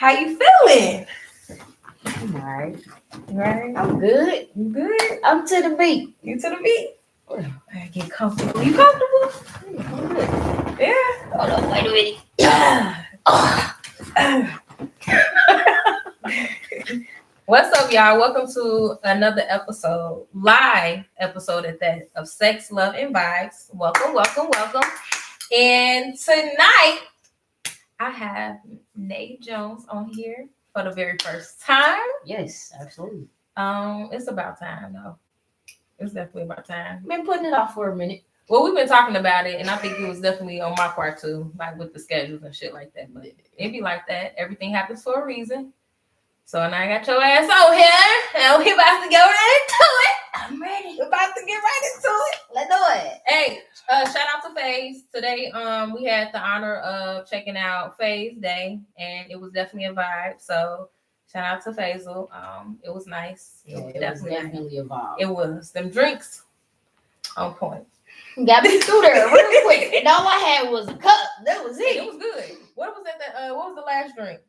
How you feeling? I'm alright. Right? I'm good. You good? I'm to the beat. You to the beat? I get comfortable. You comfortable? I'm good. Yeah. Hold on, wait a minute. What's up, y'all? Welcome to another episode, live episode at that, of Sex, Love, and Vibes. Welcome. And tonight, I have Nate Jones on here for the very first time. Yes, absolutely. It's about time, though. It's definitely about time. Been putting it off for a minute. Well, we've been talking about it, and I think it was definitely on my part too, like with the schedules and shit like that. But it be like that. Everything happens for a reason. So now I got your ass on here, and we about to get right into it. I'm ready. We're about to get right into it. Let's do it. Hey, shout out to FaZe. Today, we had the honor of checking out FaZe Day, and it was definitely a vibe. So shout out to Faisal. It was nice. Yeah, it was definitely a vibe. It was. Them drinks on point. Got me through there real quick, and all I had was a cup. That was it. It was good. What was that? What was the last drink?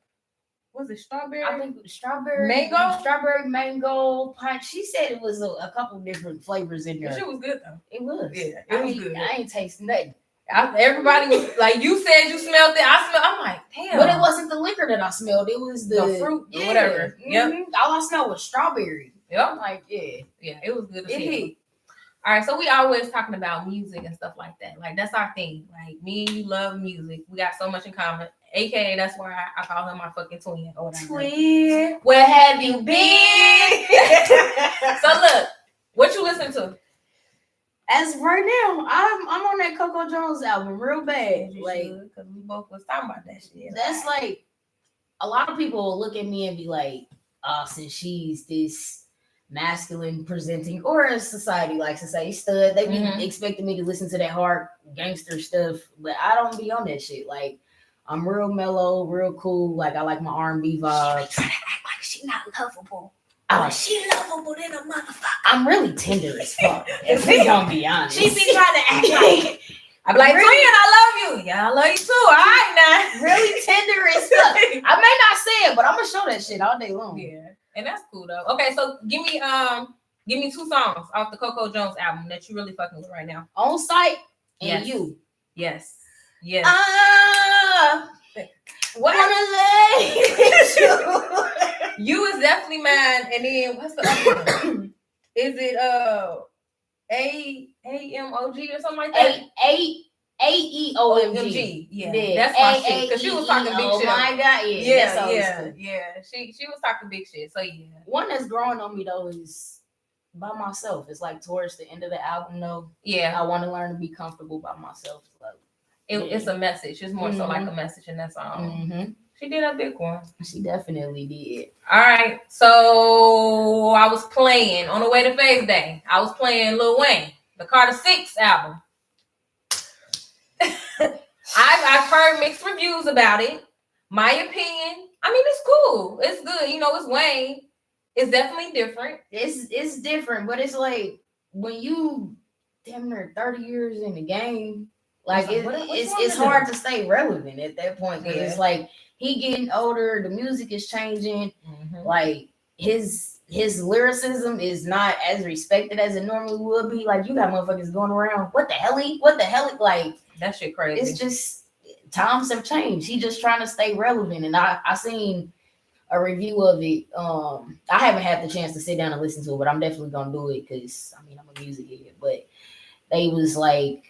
Was it strawberry? I think strawberry mango punch. She said it was a couple different flavors in there. It was good though. It was. Yeah, it was good. I ain't tasting nothing. Everybody was like, you said you smelled it. I smelled. I'm like, damn. But it wasn't the liquor that I smelled. It was the fruit or whatever. Mm-hmm. Yep. All I smelled was strawberry. Yep. I'm like, yeah, it was good. It hit. All right, so we always talking about music and stuff like that. Like that's our thing. Like me and you love music. We got so much in common. AKA that's why I call him my fucking twin or whatever. Twin, where have you been? So look, what you listen to? As of right now, I'm on that Coco Jones album real bad. Because we both was talking about that shit. That's like a lot of people will look at me and be like, since she's this masculine presenting, or as society likes to say, stud, they be expecting me to listen to that hard gangster stuff, but I don't be on that shit. Like I'm real mellow, real cool. Like I like my R&B vibes. Trying to act like she not lovable. Oh, she lovable than a motherfucker. I'm really tender as fuck. If we gonna be honest, she be trying to act like I'm like, really? Twin, I love you. Yeah, I love you too. All right now. Really tender as fuck. I may not say it, but I'm gonna show that shit all day long. Yeah. And that's cool though. Okay, so give me 2 songs off the Coco Jones album that you really fucking with right now. On Site and You. Yes. What? You is definitely mine. And then what's the other one? Is it AMOG or something like that? AEOMG. Yeah, that's my shit. Because she was talking big shit. Oh my god, yeah. She was talking big shit. So yeah. One that's growing on me though is By Myself. It's like towards the end of the album though. Yeah. I want to learn to be comfortable by myself. Like, it's a message. It's more so like a message in that song. She did a big one. She definitely did. All right. So I was playing on the way to FaZe Day. I was playing Lil Wayne, the Carter 6 album. I've heard mixed reviews about it. My opinion, I mean, it's cool. It's good. You know, it's Wayne. It's definitely different. It's different, but it's like when you damn near 30 years in the game, like it's hard to stay relevant at that point because it's like he getting older, the music is changing, like his lyricism is not as respected as it normally would be. Like you got motherfuckers going around, what the hell, like that shit crazy. It's just times have changed. He just trying to stay relevant, and I seen a review of it. I haven't had the chance to sit down and listen to it, but I'm definitely gonna do it because I mean I'm a music idiot. But they was like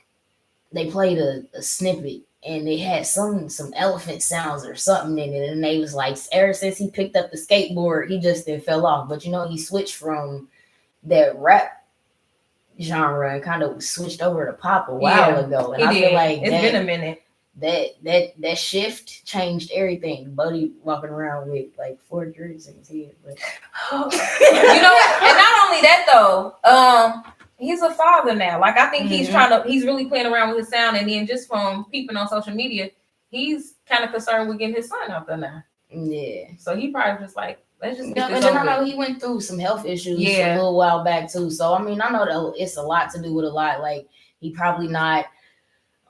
they played a snippet and they had some elephant sounds or something in it, and they was like, ever since he picked up the skateboard, he just fell off. But you know, he switched from that rap genre and kind of switched over to pop a while ago. And I feel like it's been a minute. That shift changed everything. Buddy walking around with like 4 drinks in his head. But you know, and not only that though, he's a father now. Like I think he's really playing around with his sound, and then just from peeping on social media, he's kind of concerned with getting his son out there now. Yeah. So he probably just like, let's just get this and then over I know with. he went through some health issues a little while back too. So I mean, I know that it's a lot to do with a lot. Like he probably not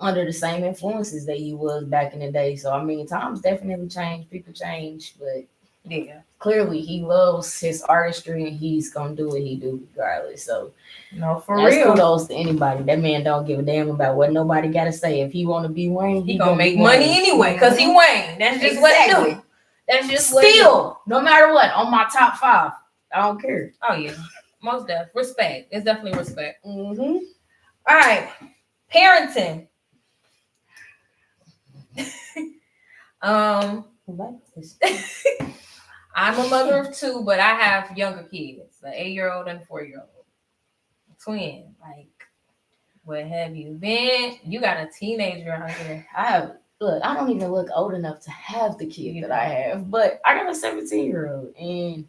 under the same influences that he was back in the day. So I mean, times definitely change, people change, but Yeah. clearly he loves his artistry and he's gonna do what he do regardless. So No, for that's real. kudos to anybody. That man don't give a damn about what nobody gotta say. If he wanna be Wayne, He gonna make money anyway, cause he Wayne. That's just what he do. That's just what he do. Still, no matter what, on my top 5. I don't care. Oh yeah, most definitely respect. It's definitely respect. Mm-hmm. All right, parenting. I'm a mother of 2, but I have younger kids, an 8-year-old and a 4-year-old, twin. Like, where have you been? You got a teenager out here. I don't even look old enough to have the kid that I have, but I got a 17-year-old, and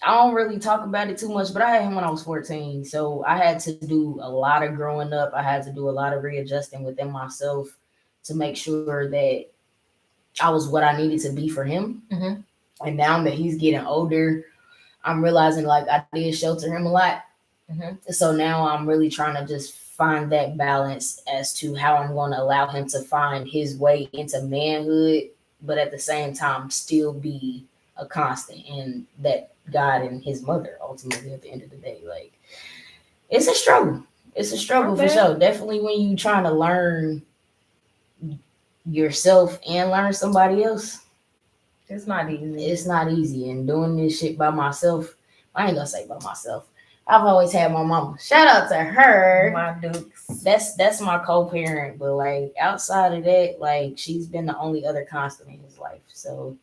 I don't really talk about it too much, but I had him when I was 14. So I had to do a lot of growing up. I had to do a lot of readjusting within myself to make sure that I was what I needed to be for him. Mm-hmm. And now that he's getting older, I'm realizing like I did shelter him a lot. Mm-hmm. So now I'm really trying to just find that balance as to how I'm going to allow him to find his way into manhood, but at the same time still be a constant, and that God and his mother ultimately at the end of the day. Like, it's a struggle. It's a struggle for sure. Definitely when you trying to learn yourself and learn somebody else. It's not easy. It's not easy. And doing this shit by myself, I ain't gonna say by myself. I've always had my mama. Shout out to her. My dukes. That's my co-parent. But like outside of that, like she's been the only other constant in his life. So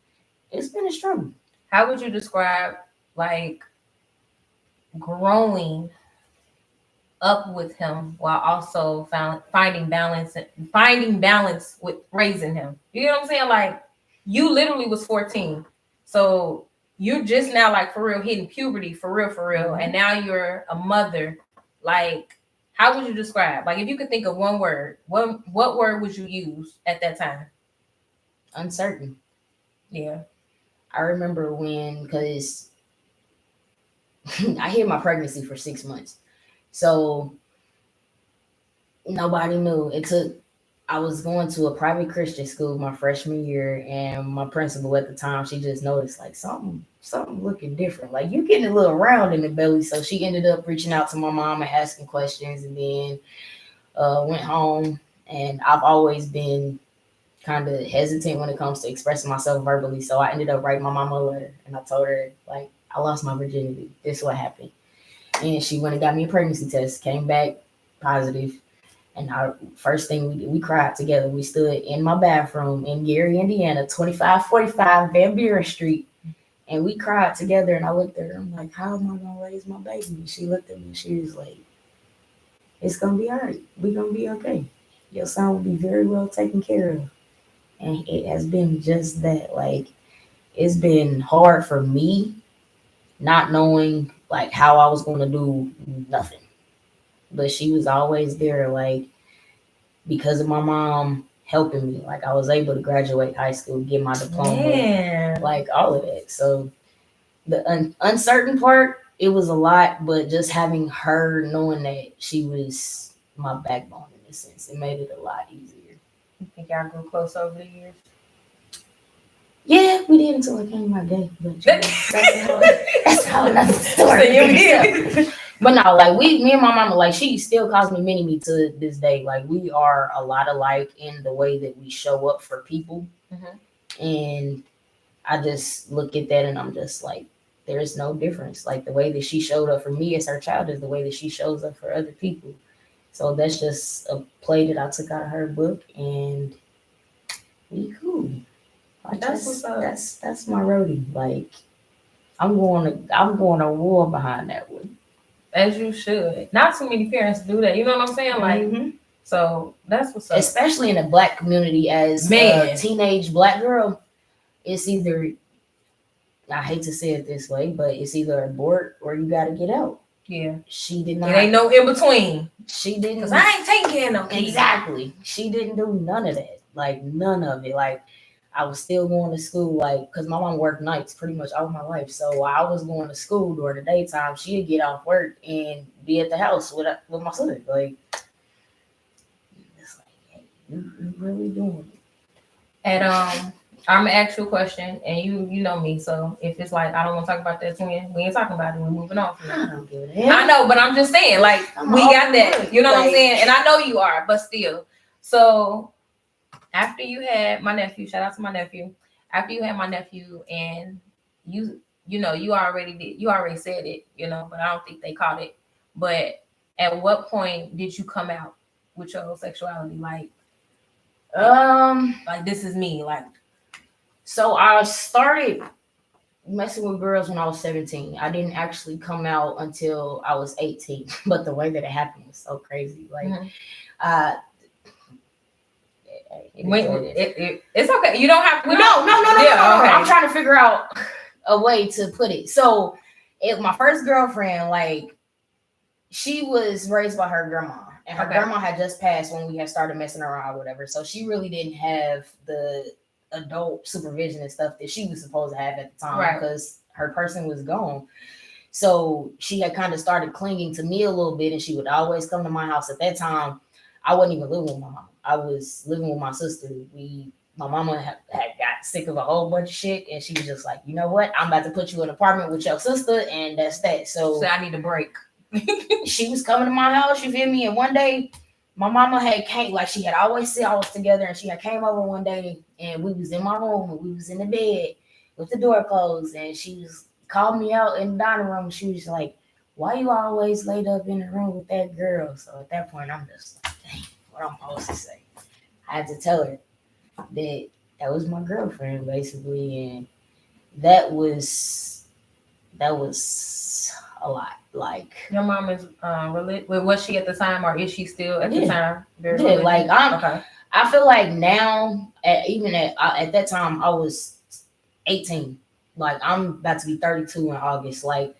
it's been a struggle. How would you describe like growing up with him while also finding balance with raising him? You know what I'm saying? Like, you literally was 14. So you're just now like for real hitting puberty for real. Mm-hmm. And now you're a mother. Like, how would you describe? Like, if you could think of one word, what word would you use at that time? Uncertain. Yeah. I remember because I hid my pregnancy for 6 months. So nobody knew. I was going to a private Christian school my freshman year, and my principal at the time, she just noticed like something looking different. Like, you getting a little round in the belly. So she ended up reaching out to my mom and asking questions, and then went home. And I've always been kind of hesitant when it comes to expressing myself verbally. So I ended up writing my mama a letter, and I told her, like, I lost my virginity. This is what happened. And she went and got me a pregnancy test, came back positive. And our first thing we cried together. We stood in my bathroom in Gary, Indiana, 2545 Van Buren Street. And we cried together, and I looked at her. I'm like, how am I going to raise my baby? And she looked at me, and she was like, it's going to be all right. We're going to be okay. Your son will be very well taken care of. And it has been just that. Like, it's been hard for me not knowing, like, how I was going to do nothing. But she was always there, like, because of my mom helping me. Like, I was able to graduate high school, get my diploma, like, all of that. So the uncertain part, it was a lot, but just having her knowing that she was my backbone in a sense, it made it a lot easier. You think y'all grew close over the years? Yeah, we did until I came my day. But that's how another story. But no, like me and my mama, like she still calls me mini-me to this day. Like we are a lot alike in the way that we show up for people. Mm-hmm. And I just look at that and I'm just like, there's no difference. Like the way that she showed up for me as her child is the way that she shows up for other people. So that's just a play that I took out of her book, and we cool. That's my roadie. Like I'm going to war behind that one. As you should. Not too many parents do that. You know what I'm saying? Like, mm-hmm. So that's what's up. Especially in the Black community, as a teenage Black girl, it's either, I hate to say it this way, but it's either abort or you got to get out. Yeah. She did not. It ain't no in between. She didn't. Because I ain't taking no kids. Exactly. She didn't do none of that. Like, none of it. Like, I was still going to school, like, because my mom worked nights pretty much all my life. So I was going to school during the daytime. She'd get off work and be at the house with my son. Like, You really doing it. And I'm gonna ask you a question, and you know me, so if it's like I don't want to talk about that twin, we ain't talking about it. We're moving on from I that. don't give a damn. I know, but I'm just saying, like we got that. You know what I'm saying? And I know you are, but still. So after you had my nephew, shout out to my nephew. After you had my nephew, and you know, you already said it, you know, but I don't think they caught it. But at what point did you come out with your sexuality? Like this is me, like. So I started messing with girls when I was 17. I didn't actually come out until I was 18. But the way that it happened was so crazy. Like, it's okay. You don't have. No. Yeah, okay. I'm trying to figure out a way to put it. So, my first girlfriend, like, she was raised by her grandma, and her grandma had just passed when we had started messing around or whatever. So she really didn't have the adult supervision and stuff that she was supposed to have at the time because her person was gone. So she had kind of started clinging to me a little bit, and she would always come to my house. At that time, I wasn't even living with my mom. I was living with my sister. My mama had got sick of a whole bunch of shit, and she was just like, you know what? I'm about to put you in an apartment with your sister, and that's that. So I need a break. She was coming to my house, you feel me? And one day, my mama had came, like she had always said I was together, and she had came over one day, and we was in my room, and we was in the bed with the door closed, and she was called me out in the dining room, and she was like, why you always laid up in the room with that girl? So at that point, I'm just like, dang, what I'm supposed to say? I had to tell her that was my girlfriend, basically, and that was a lot. Like, your mom is was she at the time, or is she still at the time? Yeah, like I feel like now, at that time, I was 18. Like, I'm about to be 32 in August. Like,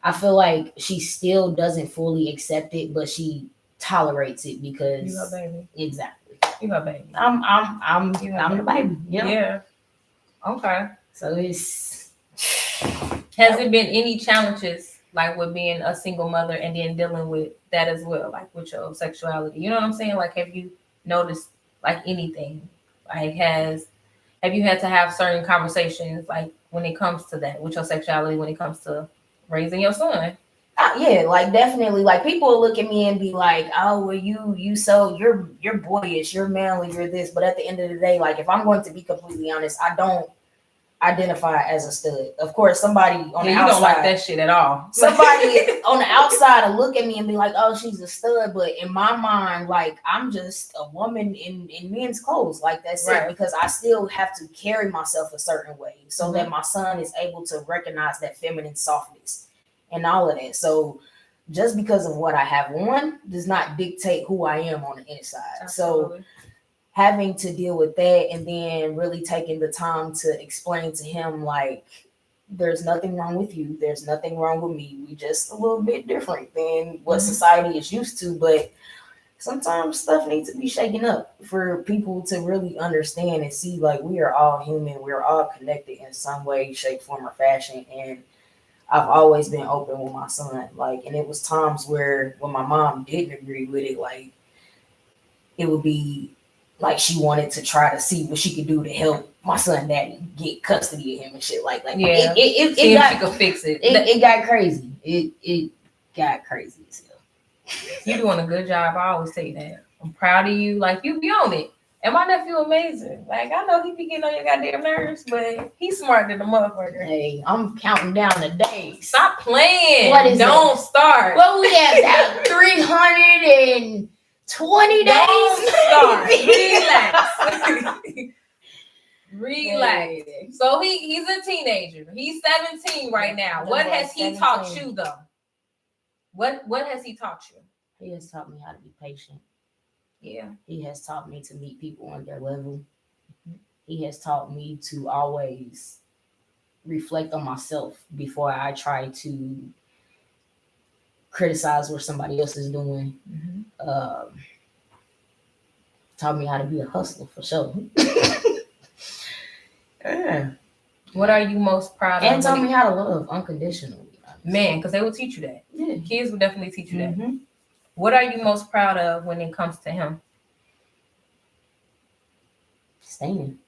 I feel like she still doesn't fully accept it, but she tolerates it because you her baby. Exactly. You her baby. I'm the baby. Yeah. Okay. So it's. Has it been any challenges, like with being a single mother and then dealing with that as well, like with your sexuality? You know what I'm saying? Like, have you noticed like anything? Like, have you had to have certain conversations, like when it comes to that with your sexuality, when it comes to raising your son? Yeah, like definitely. Like, people will look at me and be like, "Oh, well, you're boyish, you're manly, you're this." But at the end of the day, like, if I'm going to be completely honest, I don't identify as a stud. Of course, somebody on the outside, don't like that shit at all. Somebody on the outside will look at me and be like, "Oh, she's a stud," but in my mind, like, I'm just a woman in men's clothes. Like, that's it, because I still have to carry myself a certain way so that my son is able to recognize that feminine softness and all of that. So just because of what I have on does not dictate who I am on the inside. Absolutely. So having to deal with that, and then really taking the time to explain to him, like, there's nothing wrong with you. There's nothing wrong with me. We just a little bit different than what society is used to. But sometimes stuff needs to be shaken up for people to really understand and see, like, we are all human. We're all connected in some way, shape, form, or fashion. And I've always been open with my son. Like, and it was times where when my mom didn't agree with it, like, it would be like she wanted to try to see what she could do to help my son daddy get custody of him and shit like that. Yeah, it got, she could fix it. It got crazy. It got crazy as hell. You're doing a good job. I always say that. I'm proud of you. Like, you be on it. And my nephew amazing. Like, I know he be getting on your goddamn nerves, but he's smart than a motherfucker. Hey, I'm counting down the days. Stop playing. What is Don't start. Well, we have now 320 days. Don't start. Relax. Relax. So he's a teenager. He's 17 right now. What has he taught you, though? What has he taught you? He has taught me how to be patient. Yeah. He has taught me to meet people on their level. He has taught me to always reflect on myself before I try to criticize what somebody else is doing. Taught me how to be a hustler, for sure. Yeah. What are you most proud of? And taught me how to love unconditionally. Man, because they will teach you that. Yeah. Kids will definitely teach you that. What are you most proud of when it comes to him? Stan.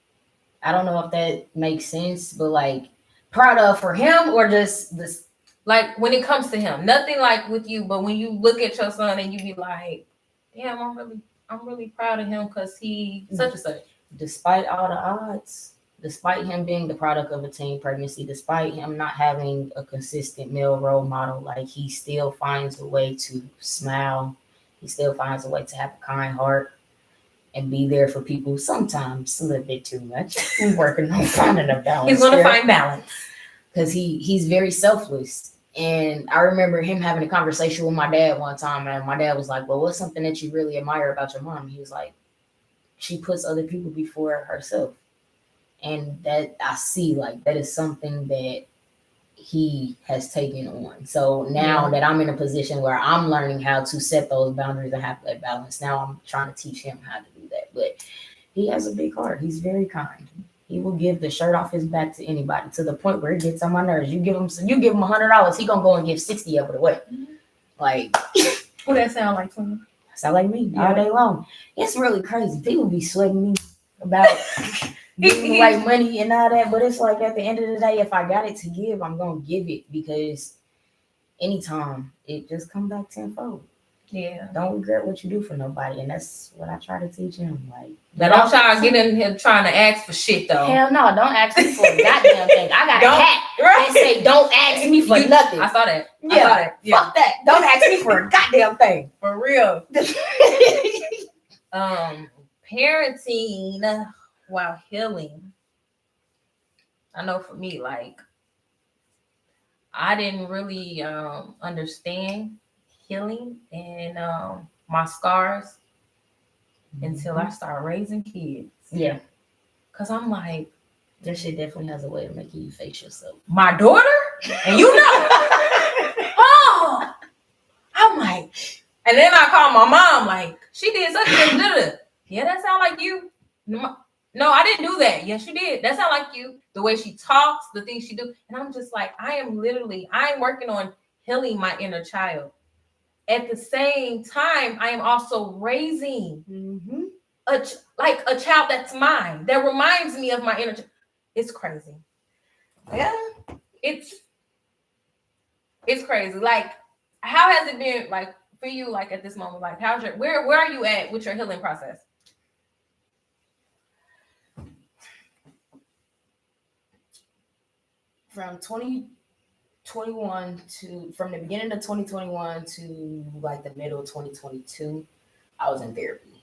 I don't know if that makes sense, but like proud of for him or just this. Like when it comes to him, nothing like with you, but when you look at your son and you be like, damn, I'm really proud of him because he such and such. Despite all the odds, despite him being the product of a teen pregnancy, despite him not having a consistent male role model, like he still finds a way to smile. He still finds a way to have a kind heart and be there for people. Sometimes a little bit too much. We're working on finding a balance. He's gonna find balance because he's very selfless. And I remember him having a conversation with my dad one time, and my dad was like, "Well, what's something that you really admire about your mom?" He was like, "She puts other people before herself." And that I see, like, that is something that he has taken on. So now that I'm in a position where I'm learning how to set those boundaries and have that balance, now I'm trying to teach him how to do that. But he has a big heart. He's very kind. He will give the shirt off his back to anybody, to the point where it gets on my nerves. You give him $100, he gonna go and give 60 of it away. Like, what that sound like to me? Sound like me all day long. It's really crazy. People be sweating me about giving like money and all that, but it's like at the end of the day, if I got it to give, I'm gonna give it, because anytime it just come back tenfold. Yeah. Don't regret what you do for nobody, and that's what I try to teach him. Like, but don't try to get in here trying to ask for shit though. Hell no, don't ask me for a goddamn thing. I got a hat and say don't ask me for nothing. I saw that. Yeah. I saw that. Yeah. Fuck that. Don't ask me for a goddamn thing. For real. Parenting while healing. I know for me, like, I didn't really understand healing and my scars until I started raising kids. Yeah. Cause I'm like, that shit definitely has a way of making you face yourself. My daughter? And you know. Oh, I'm like, and then I call my mom, like, she did such a yeah, that sound like you. No, I didn't do that. Yes, you did. That sound like you. The way she talks, the things she do. And I'm just like, I'm working on healing my inner child. At the same time, I am also raising a child that's mine, that reminds me of my inner child. It's crazy. Yeah, it's crazy. Like, how has it been, like, for you, like, at this moment? Like, where are you at with your healing process? From 2021 from the beginning of 2021 to like the middle of 2022, I was in therapy.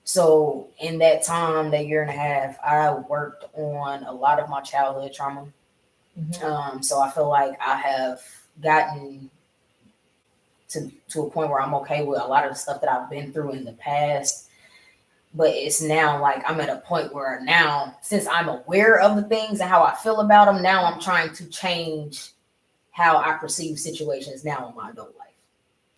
So in that time, that year and a half, I worked on a lot of my childhood trauma. So I feel like I have gotten to a point where I'm okay with a lot of the stuff that I've been through in the past. But it's now like I'm at a point where now, since I'm aware of the things and how I feel about them, now I'm trying to change how I perceive situations now in my adult life.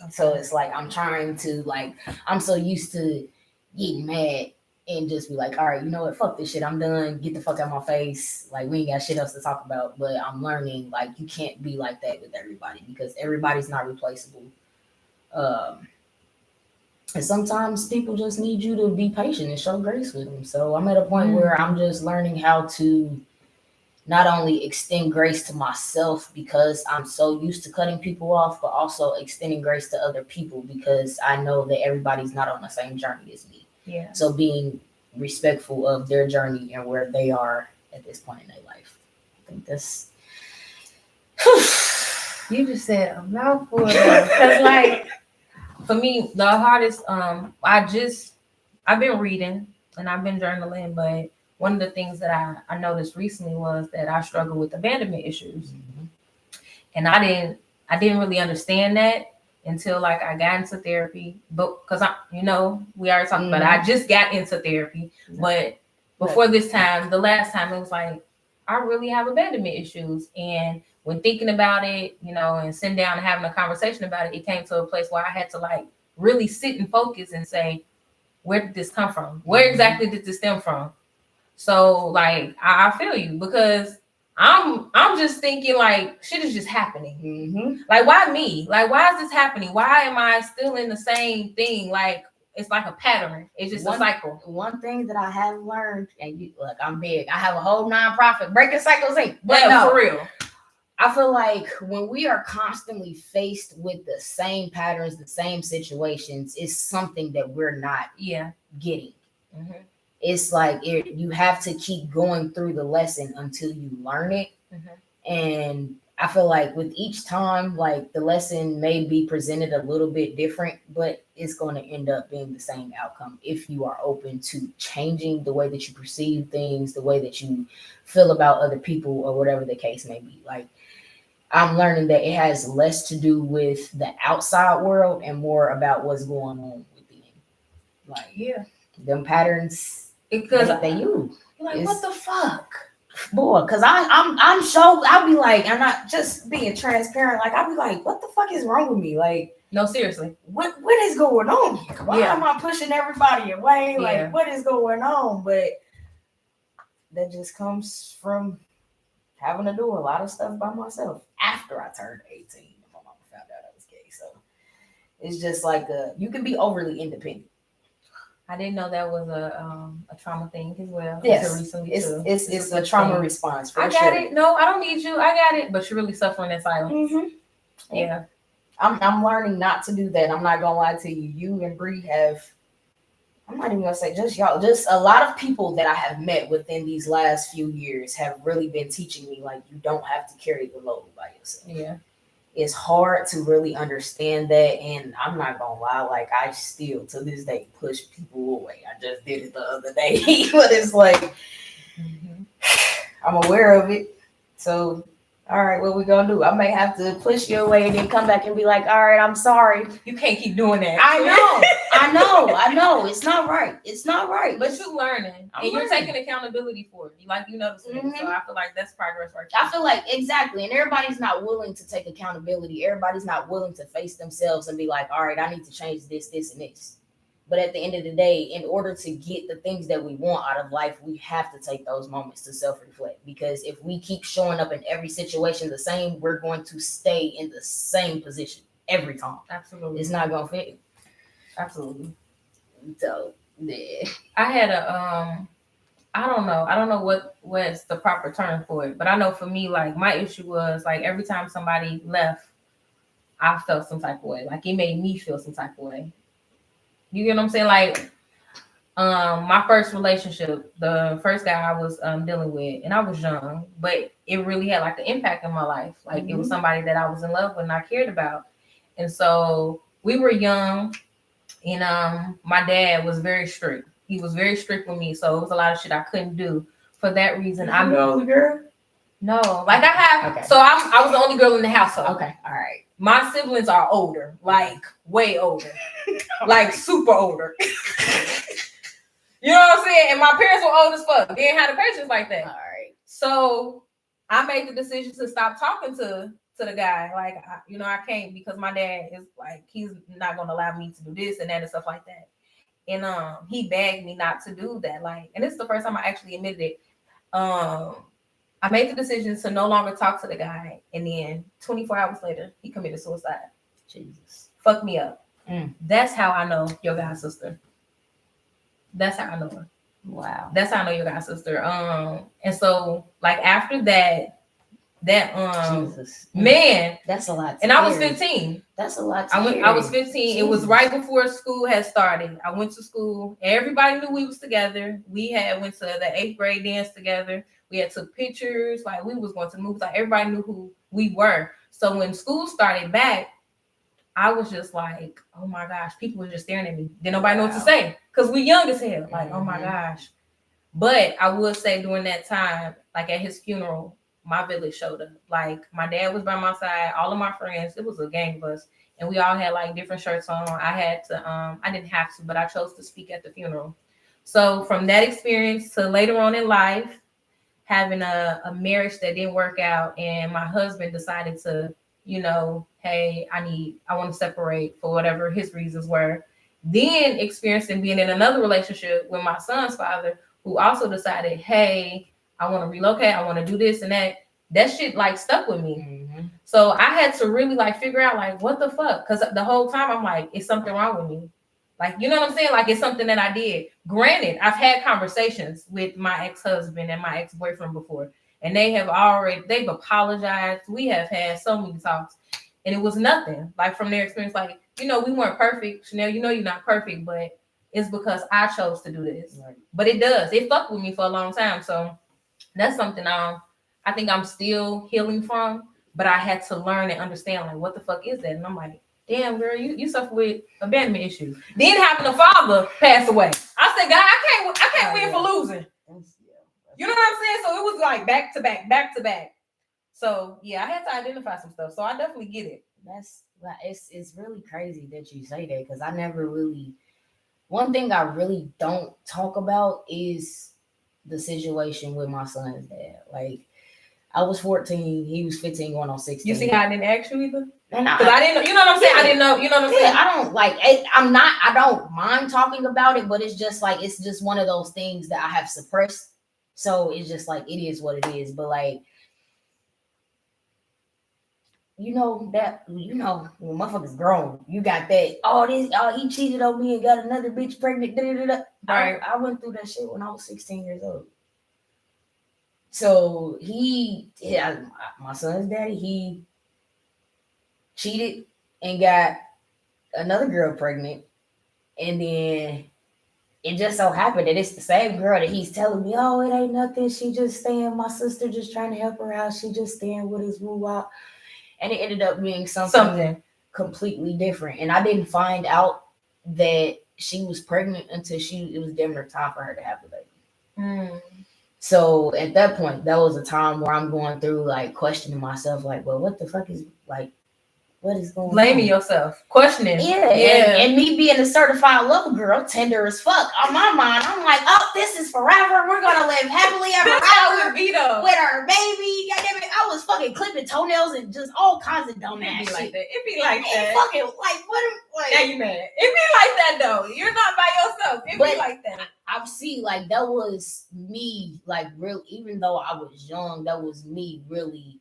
Okay. So it's like I'm trying to, like, I'm so used to getting mad and just be like, all right, you know what, fuck this shit, I'm done, get the fuck out of my face. Like, we ain't got shit else to talk about. But I'm learning, like, you can't be like that with everybody, because everybody's not replaceable. And sometimes people just need you to be patient and show grace with them. So I'm at a point where I'm just learning how to not only extend grace to myself, because I'm so used to cutting people off, but also extending grace to other people, because I know that everybody's not on the same journey as me. Yeah. So being respectful of their journey and where they are at this point in their life. I think that's... You just said a mouthful. Because, like, for me, the hardest, I've been reading and I've been journaling, but one of the things that I noticed recently was that I struggle with abandonment issues. And I didn't really understand that until, like, I got into therapy. But because we already talked about it, I just got into therapy. But before this time, the last time, it was like, I really have abandonment issues. And when thinking about it, and sitting down and having a conversation about it, it came to a place where I had to, like, really sit and focus and say, where did this come from? Where exactly did this stem from? So, like, I feel you, because I'm just thinking, like, shit is just happening. Like, why me? Like, why is this happening? Why am I still in the same thing? Like, it's like a pattern. It's just a cycle. One thing that I have learned, and you look, I'm big. I have a whole nonprofit, Breaking Cycles Inc. But Yeah, no, for real. I feel like when we are constantly faced with the same patterns, the same situations, it's something that we're not getting. Mm-hmm. It's like you have to keep going through the lesson until you learn it. Mm-hmm. And I feel like with each time, like the lesson may be presented a little bit different, but it's going to end up being the same outcome if you are open to changing the way that you perceive things, the way that you feel about other people, or whatever the case may be. Like, I'm learning that it has less to do with the outside world and more about what's going on within. Like, them patterns, because they use. Like, what the fuck? Boy, because I'm so, I'll be like, I'm not just being transparent. Like, I'll be like, what the fuck is wrong with me? Like, no, seriously. What is going on here? Why am I pushing everybody away? Like, what is going on? But that just comes from having to do a lot of stuff by myself after I turned 18. My mama found out I was gay. So it's just like you can be overly independent. I didn't know that was a trauma thing as well. Yes, it's a trauma response. I got it. No, I don't need you. I got it. But you're really suffering in silence. Mm-hmm. Yeah, I'm learning not to do that. I'm not gonna lie to you. You and Bree have. I'm not even gonna say just y'all. Just a lot of people that I have met within these last few years have really been teaching me, like, you don't have to carry the load by yourself. Yeah. It's hard to really understand that, and I'm not gonna lie, like, I still to this day push people away. I just did it the other day, but it's like I'm aware of it. So, all right, what we gonna do? I may have to push you away and then come back and be like, all right, I'm sorry. You can't keep doing that. I know. It's not right. It's not right. But you're learning, you're taking accountability for it. You notice it. So I feel like that's progress right there. I feel like exactly, and everybody's not willing to take accountability. Everybody's not willing to face themselves and be like, all right, I need to change this, and this. But at the end of the day, in order to get the things that we want out of life, we have to take those moments to self-reflect. Because if we keep showing up in every situation the same, we're going to stay in the same position every time. Absolutely. It's not going to fit. Absolutely. So, yeah. I had I don't know what's the proper term for it, but I know for me, like, my issue was, like, every time somebody left, I felt some type of way. Like, it made me feel some type of way. You get what I'm saying? Like, my first relationship, the first guy I was dealing with, and I was young, but it really had like an impact in my life. Like, it was somebody that I was in love with and I cared about. And so we were young, and my dad was very strict. He was very strict with me, so it was a lot of shit I couldn't do. For that reason, I'm the only girl. No, like I have. Okay. So I was the only girl in the household. Okay, all right. My siblings are older, like way older, like super older. You know what I'm saying? And my parents were old as fuck. They didn't have the patience like that. All right. So I made the decision to stop talking to the guy. Like, I can't, because my dad is like, he's not going to allow me to do this and that and stuff like that. And he begged me not to do that. Like, and this is the first time I actually admitted it. I made the decision to no longer talk to the guy. And then 24 hours later, he committed suicide. Jesus. Fuck me up. That's how I know your god sister. That's how I know her. Wow. That's how I know your god sister. And so, like, after that Jesus. Man, that's a lot. And I was 15. That's a lot. I was 15. Jesus. It was right before school had started. I went to school. Everybody knew we was together. We went to the 8th grade dance together. We had took pictures. Like, we was going to the movies. Like, everybody knew who we were. So when school started back, I was just like, oh my gosh, people were just staring at me. Didn't nobody know what to say, because we young as hell. Like, oh my gosh. But I would say during that time, like at his funeral, my village showed up. Like, my dad was by my side, all of my friends. It was a gang of us, and we all had like different shirts on. I didn't have to, but I chose to speak at the funeral. So from that experience to later on in life, having a marriage that didn't work out, and my husband decided to, hey, I want to separate for whatever his reasons were. Then experiencing being in another relationship with my son's father, who also decided, hey, I want to relocate. I want to do this and that. That shit like stuck with me. So I had to really like figure out like, what the fuck? Because the whole time I'm like, is something wrong with me? Like, you know what I'm saying? Like, it's something that I did. Granted, I've had conversations with my ex-husband and my ex-boyfriend before, and they've apologized. We have had so many talks, and it was nothing. Like, from their experience, like, we weren't perfect. Chanel, you're not perfect, but it's because I chose to do this. Right. But it fucked with me for a long time. So that's something I think I'm still healing from, but I had to learn and understand, like, what the fuck is that? And I'm like, damn, girl, you suffer with abandonment issues. Then having a father pass away. I said, God, I can't win for losing. You know what I'm saying? So it was like back to back. So yeah, I had to identify some stuff. So I definitely get it. It's really crazy that you say that, because I never really. One thing I really don't talk about is the situation with my son's dad. Like, I was 14, he was 15, going on 16. You see how I didn't ask you either? And because I didn't know, you know what I'm saying? Yeah. I didn't know, you know what I'm saying? I don't like it. I don't mind talking about it, but it's just one of those things that I have suppressed. So it's just like, it is what it is. But like, when motherfuckers grown, you got that. He cheated on me and got another bitch pregnant. Right. I went through that shit when I was 16 years old. So my son's daddy, he cheated and got another girl pregnant, and then it just so happened that it's the same girl that he's telling me, oh, it ain't nothing. She just staying. My sister just trying to help her out. She just staying with his woo out. And it ended up being something completely different. And I didn't find out that she was pregnant until it was damn near time for her to have the baby. So at that point, that was a time where I'm going through, like, questioning myself, like, well, what the fuck is, like, what is going on? Blaming yourself, questioning. Yeah. And me being a certified lover girl, tender as fuck. On my mind, I'm like, oh, this is forever. We're going to live happily ever after with our baby. Goddamn it. I was fucking clipping toenails and just all kinds of dumb ass shit. It be like that. Fucking, like, what? Like, now you mad. It be like that, though. You're not by yourself. It be like that. I see, like, that was me, like, real. Even though I was young, that was me really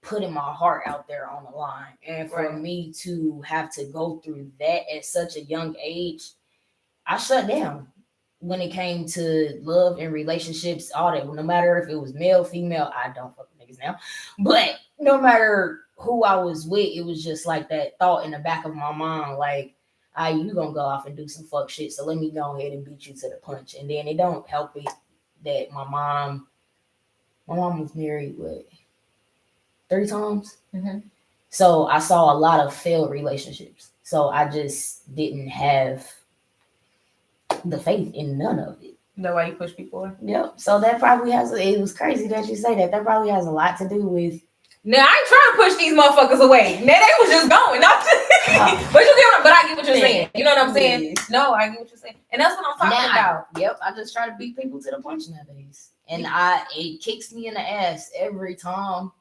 putting my heart out there on the line. And for me to have to go through that at such a young age, I shut down when it came to love and relationships, all that. No matter if it was male, female, I don't fuck with niggas now. But no matter who I was with, it was just like that thought in the back of my mind, like, you gonna go off and do some fuck shit, so let me go ahead and beat you to the punch. And then it don't help it that my mom was married with 3 times. Mm-hmm. So I saw a lot of failed relationships. So I just didn't have the faith in none of it. The way you push people. Yep. So that probably it was crazy that you say that. That probably has a lot to do with. Now I ain't trying to push these motherfuckers away. Now they was just going. But I get what you're saying. You know what I'm saying? Yeah. No, I get what you're saying. And that's what I'm talking about. Yep. I just try to beat people to the punch nowadays. And it kicks me in the ass every time.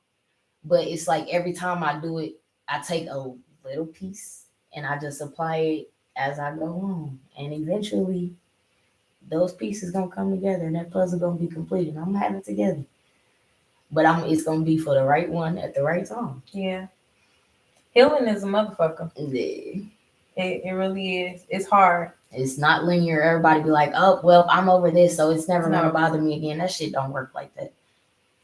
But it's like every time I do it, I take a little piece and I just apply it as I go on. And eventually, those pieces going to come together and that puzzle going to be completed. I'm going to have it together. But it's going to be for the right one at the right time. Yeah. Healing is a motherfucker. Yeah. It really is. It's hard. It's not linear. Everybody be like, oh, well, I'm over this, so it's never going to bother me again. That shit don't work like that.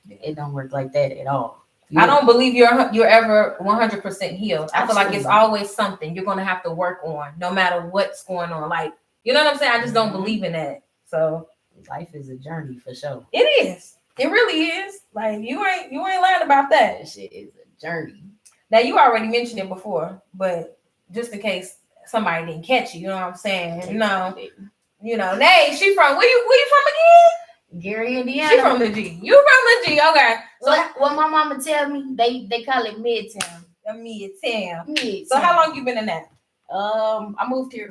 It don't work like that at all. Yeah. I don't believe you're ever 100% healed. I feel like it's always something you're going to have to work on, no matter what's going on. Like, you know what I'm saying? I just don't believe in that. So life is a journey for sure. It is. It really is. Like, you ain't learned about that. That shit is a journey. Now, you already mentioned it before, but just in case somebody didn't catch you know what I'm saying? Nay, she from where you from again? Gary, Indiana. She from the G. You from the G, okay. So what my mama tell me, they call it Midtown. Midtown. So how long you been in that? I moved here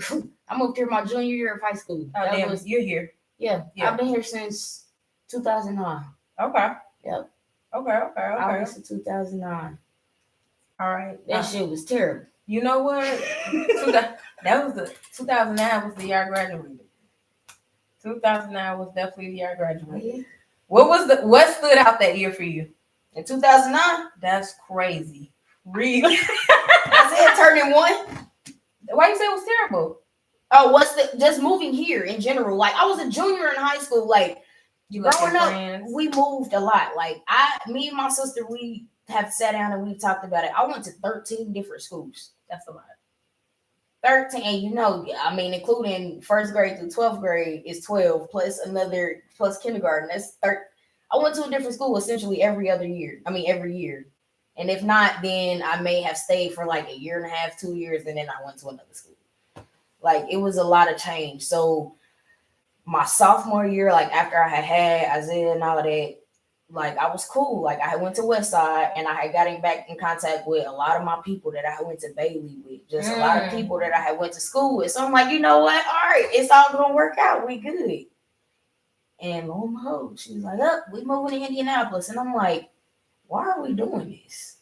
my junior year of high school. You're here. Yeah. I've been here since 2009. Okay. Yep. Okay. August of 2009. All right. That shit was terrible. You know what? 2009 was the year I graduated. 2009 was definitely the year I graduated. Yeah. What stood out that year for you? In 2009? That's crazy. Really? I said turning 1. Why you say it was terrible? Oh, just moving here in general? Like I was a junior in high school. Like You growing up, we moved a lot. Like me and my sister, we have sat down and we talked about it. I went to 13 different schools. That's a lot. 13, including first grade through 12th grade is 12 plus kindergarten. That's 13. I went to a different school essentially every year. And if not, then I may have stayed for like a year and a half, 2 years, and then I went to another school. Like it was a lot of change. So my sophomore year, like after I had Isaiah and all that, like I was cool. Like I went to Westside and I had gotten back in contact with a lot of my people that I went to Bailey with, just a lot of people that I had went to school with. So I'm like, you know what? All right, it's all gonna work out. We good. And lo and behold, she was like, "Up, we moving to Indianapolis." And I'm like, why are we doing this?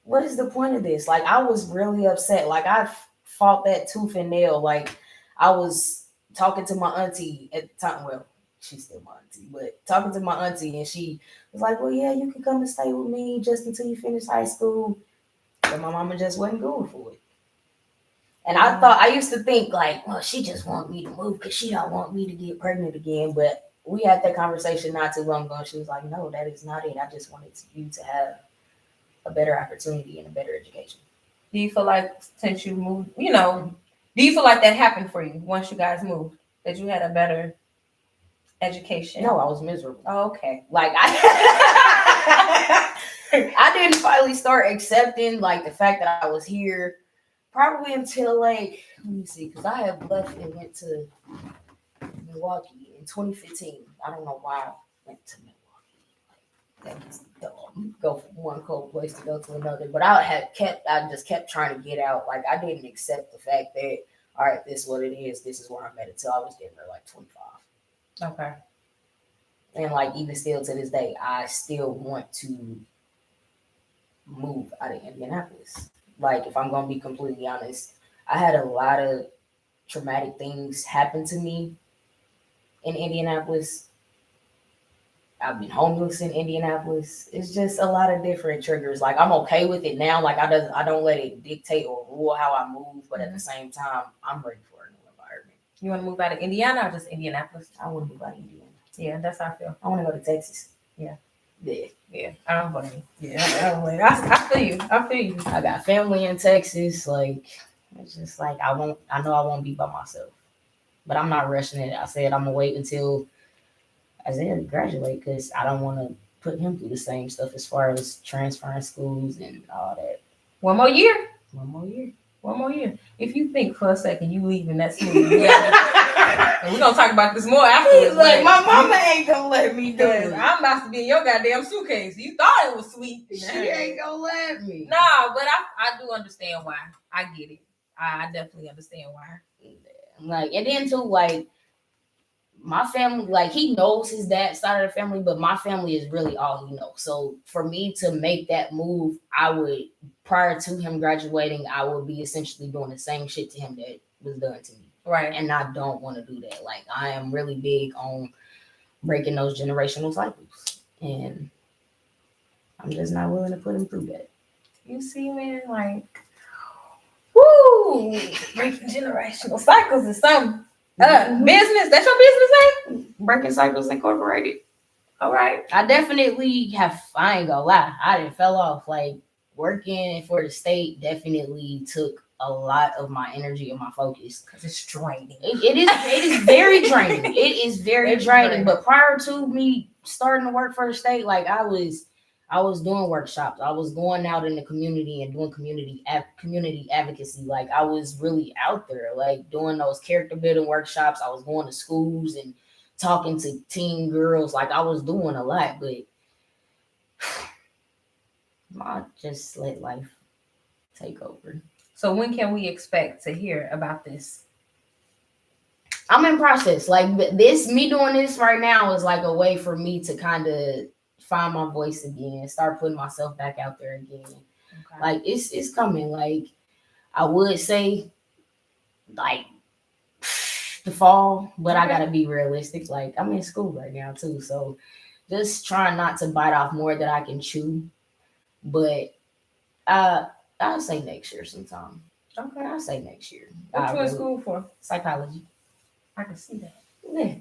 What is the point of this? Like I was really upset. Like I fought that tooth and nail. Like I was talking to my auntie at the time. Well, she's still my auntie, but talking to my auntie, and she was like, "Well, yeah, you can come and stay with me just until you finish high school." But my mama just wasn't going for it. And I used to think like, well, she just want me to move because she don't want me to get pregnant again. But we had that conversation not too long ago. And she was like, "No, that is not it. I just wanted you to have a better opportunity and a better education." Do you feel like since you moved, do you feel like that happened for you once you guys moved, that you had a better education? No, I was miserable. Oh, okay. Like I didn't finally start accepting like the fact that I was here probably until like, let me see, because I have left and went to Milwaukee in 2015. I don't know why I went to Milwaukee. That was dumb. Go from one cold place to go to another. But I just kept trying to get out. Like I didn't accept the fact that, all right, this is what it is. This is where I'm at until I was getting there like 25. Okay. And like even still to this day, I still want to move out of Indianapolis. Like if I'm gonna be completely honest, I had a lot of traumatic things happen to me in Indianapolis. I've been homeless in Indianapolis. It's just a lot of different triggers. Like I'm okay with it now. Like I don't let it dictate or rule how I move. But at the same time, I'm ready for a new environment. You want to move out of Indiana or just Indianapolis? I want to move out of Indiana. Yeah, that's how I feel. I want to go to Texas. Yeah. Yeah. I don't blame you. Yeah, I don't blame you. I feel you. I got family in Texas. Like it's just like I know I won't be by myself. But I'm not rushing it. I said I'm gonna wait until Isaiah graduate because I don't want to put him through the same stuff as far as transferring schools and all that. One more year. If you think for a second you leaving that school, and we're gonna talk about this more afterwards. Like my mama ain't gonna let me do it. I'm about to be in your goddamn suitcase. You thought it was sweet. She ain't gonna let me. Nah, but I do understand why. I get it. I definitely understand why. Like, and then too, like my family, like he knows his dad's side of the family, but my family is really all he knows. So for me to make that move, I would, prior to him graduating, I would be essentially doing the same shit to him that was done to me. Right. And I don't want to do that. Like I am really big on breaking those generational cycles. And I'm just not willing to put him through that. You see, man, like, woo, breaking generational cycles is something. Business, that's your business name? Breaking Cycles Incorporated. All right. I definitely I ain't gonna lie, I didn't fell off. Like working for the state definitely took a lot of my energy and my focus. Because it's draining. It is very draining. It is very draining. But prior to me starting to work for the state, like I was doing workshops. I was going out in the community and doing community advocacy. Like I was really out there, like doing those character building workshops. I was going to schools and talking to teen girls. Like I was doing a lot, but I just let life take over. So when can we expect to hear about this? I'm in process. Like me doing this right now is like a way for me to kind of find my voice again, start putting myself back out there again. Okay. Like it's coming. Like I would say like the fall, but okay. I gotta be realistic. Like I'm in school right now too. So just trying not to bite off more than I can chew. But I'll say next year sometime. Okay, I'll say next year. What you in school for? Psychology. I can see that. Yeah.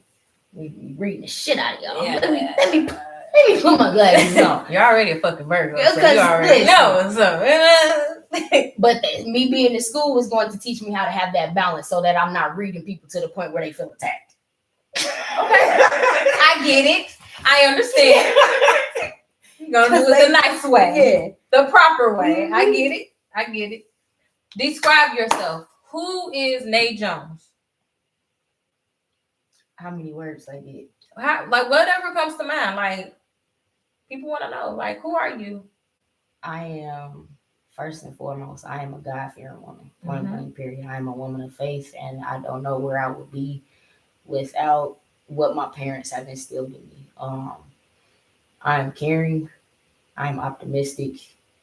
We reading the shit out of y'all. Yeah. Let me put my glasses on. You're already a fucking Virgo, so Because you already know. But me being in school was going to teach me how to have that balance so that I'm not reading people to the point where they feel attacked. Okay. I get it. I understand. You're gonna do it the nice way. Yeah. The proper way. Mm-hmm. I get it. Describe yourself. Who is Nay Jones? How many words I get? Like whatever comes to mind. Like people want to know. Like, who are you? I am, first and foremost, I am a God-fearing woman. Point blank, period. I am a woman of faith, and I don't know where I would be without what my parents have instilled in me. I am caring. I am optimistic.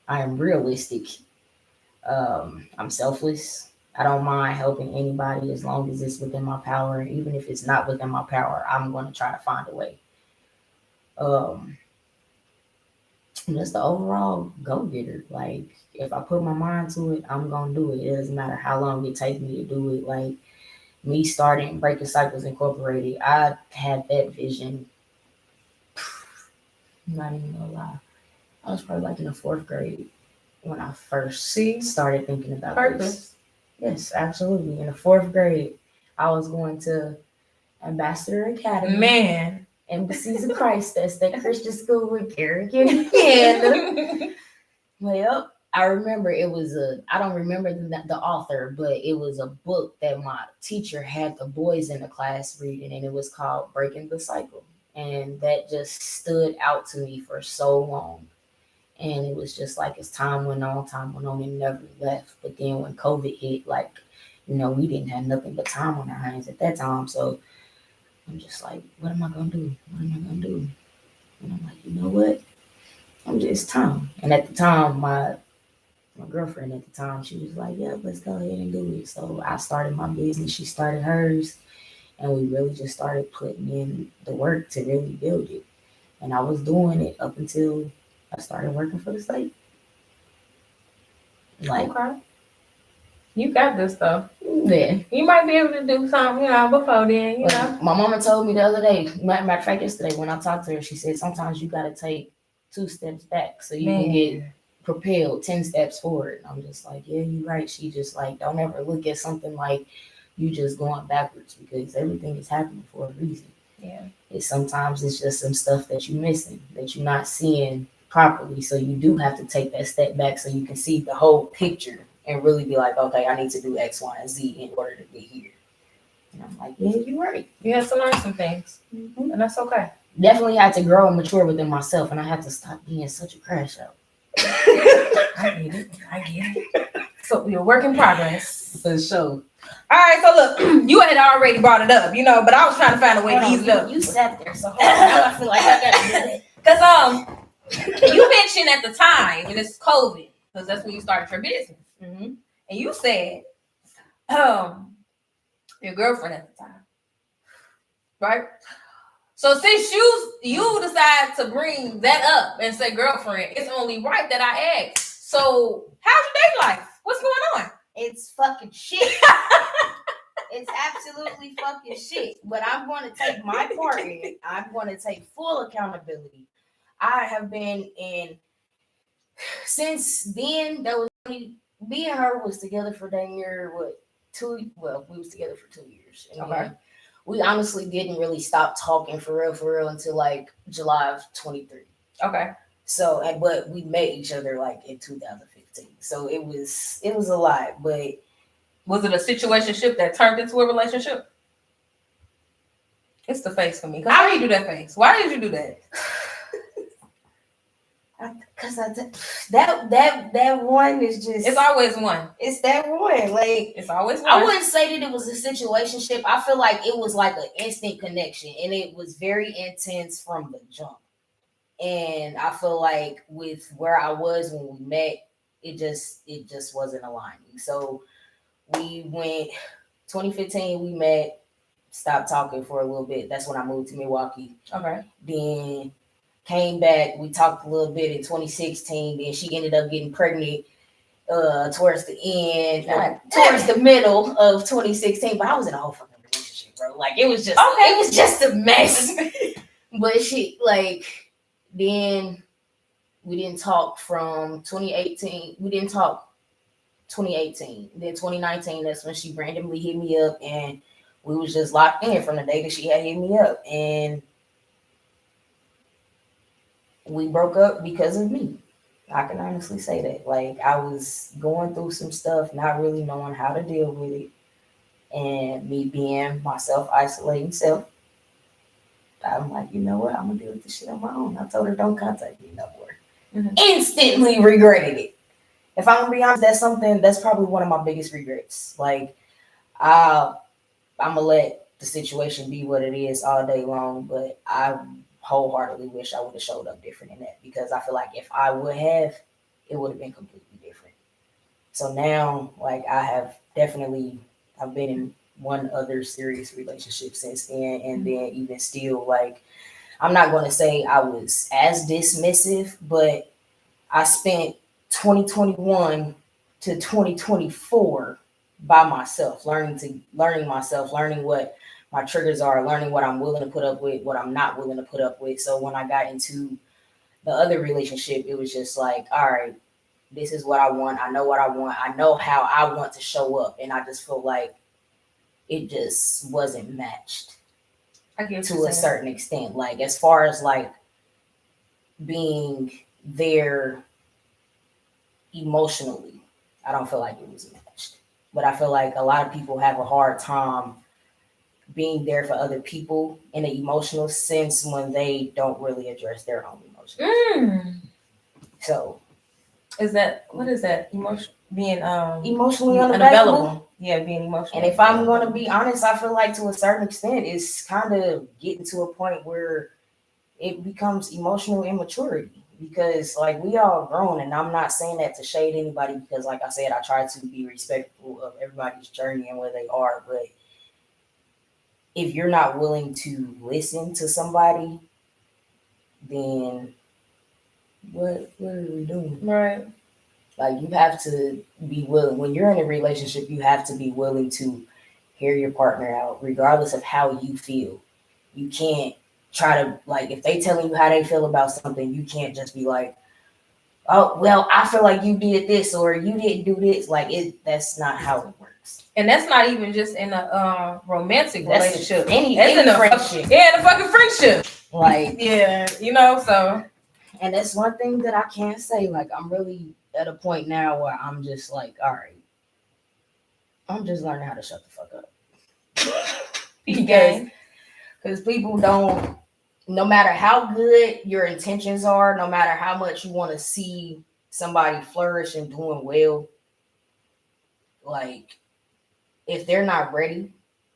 I am realistic. I'm selfless. I don't mind helping anybody as long as it's within my power. Even if it's not within my power, I'm going to try to find a way. Just the overall go-getter. Like, if I put my mind to it, I'm going to do it. It doesn't matter how long it takes me to do it. Like, me starting Breaking Cycles Incorporated, I had that vision. I'm not even going to lie. I was probably like in the 4th grade when I first started thinking about this. Yes, absolutely. In the 4th grade, I was going to Ambassador Academy. Man. Embassies of Christ. That's that Christian school with Eric and Ken. Well, I remember it was I don't remember the author, but it was a book that my teacher had the boys in the class reading, and it was called Breaking the Cycle. And that just stood out to me for so long. And it was just like as time went on, and never left. But then when COVID hit, like, we didn't have nothing but time on our hands at that time. So I'm just like, what am I going to do? What am I going to do? And I'm like, you know what? I'm just Tom. And at the time, my girlfriend at the time, she was like, yeah, let's go ahead and do it. So I started my business. She started hers. And we really just started putting in the work to really build it. And I was doing it up until I started working for the state. Like, okay. You got this though. Yeah. You might be able to do something, before then, know. My mama told me the other day, matter of fact, yesterday when I talked to her, she said sometimes you gotta take 2 steps back so you can get propelled 10 steps forward. And I'm just like, yeah, you're right. She just like, don't ever look at something like you just going backwards, because everything is happening for a reason. Yeah. Sometimes it's just some stuff that you're missing, that you're not seeing properly. So you do have to take that step back so you can see the whole picture and really be like, okay, I need to do X, Y, and Z in order to get here. And I'm like, yeah, you're right. You have to learn some things, and that's okay. Definitely had to grow and mature within myself, and I had to stop being such a crash out. I get it. So you're a work in progress. For sure. All right, so look, you had already brought it up, but I was trying to find a way to ease it up. You sat there, so now I feel like I gotta do it. Because you mentioned at the time, and it's COVID, because that's when you started your business. Mm-hmm. And you said, your girlfriend at the time, right? So since you decide to bring that up and say girlfriend, it's only right that I ask. So how's your day life? What's going on? It's fucking shit. It's absolutely fucking shit. But I'm going to take my part in it. I'm going to take full accountability. I have been in, since then, me and her was together for dang near, we was together for 2 years. And okay. We honestly didn't really stop talking for real until like July of 23. Okay. So, but we met each other like in 2015. So it was a lot, but. Was it a situationship that turned into a relationship? It's the face for me. How do you do that face? Why did you do that? Because that one is just. It's always one. It's that one. Like, it's always one. I wouldn't say that it was a situationship. I feel like it was like an instant connection, and it was very intense from the jump. And I feel like with where I was when we met, it just wasn't aligning. So we went 2015. We met, stopped talking for a little bit. That's when I moved to Milwaukee. Okay. Then came back. We talked a little bit in 2016. Then she ended up getting pregnant towards the end, towards the middle of 2016. But I was in a whole fucking relationship, bro. Like it was just a mess. But she then we didn't talk from 2018. We didn't talk 2018. Then 2019, that's when she randomly hit me up, and we was just locked in from the day that she had hit me up, and we broke up because of me. I can honestly say that. Like I was going through some stuff, not really knowing how to deal with it, and me being myself, isolating self. I'm like, you know what? I'm gonna deal with this shit on my own. I told her don't contact me no more. Mm-hmm. Instantly regretted it. If I'm gonna be honest, that's probably one of my biggest regrets. Like, I'm gonna let the situation be what it is all day long, but I wholeheartily wish I would have showed up different in that, because I feel like if I would have, it would have been completely different. So now, like, I've been in one other serious relationship since then, and then even still, like, I'm not going to say I was as dismissive, but I spent 2021 to 2024 by myself, learning myself, learning what my triggers are, learning what I'm willing to put up with, what I'm not willing to put up with. So when I got into the other relationship, it was just like, all right, this is what I want. I know what I want. I know how I want to show up. And I just feel like it just wasn't matched to a certain extent. Like, as far as like being there emotionally, I don't feel like it was matched. But I feel like a lot of people have a hard time being there for other people in an emotional sense when they don't really address their own emotions. So what is that? Being emotionally unavailable. Yeah, being emotional. And if I'm gonna be honest, I feel like to a certain extent it's kind of getting to a point where it becomes emotional immaturity, because like we all grown, and I'm not saying that to shade anybody, because like I said, I try to be respectful of everybody's journey and where they are, but if you're not willing to listen to somebody, then what are we doing? Right. Like, you have to be willing. When you're in a relationship, you have to be willing to hear your partner out, regardless of how you feel. You can't try to, like, if they telling you how they feel about something, you can't just be like, oh, well, I feel like you did this or you didn't do this. Like, that's not how it works. And that's not even just in a romantic relationship. Any friendship. In a fucking friendship. Like, yeah, so. And that's one thing that I can't say. Like, I'm really at a point now where I'm just like, all right, I'm just learning how to shut the fuck up. Because people don't, no matter how good your intentions are, no matter how much you want to see somebody flourish and doing well, like, if they're not ready,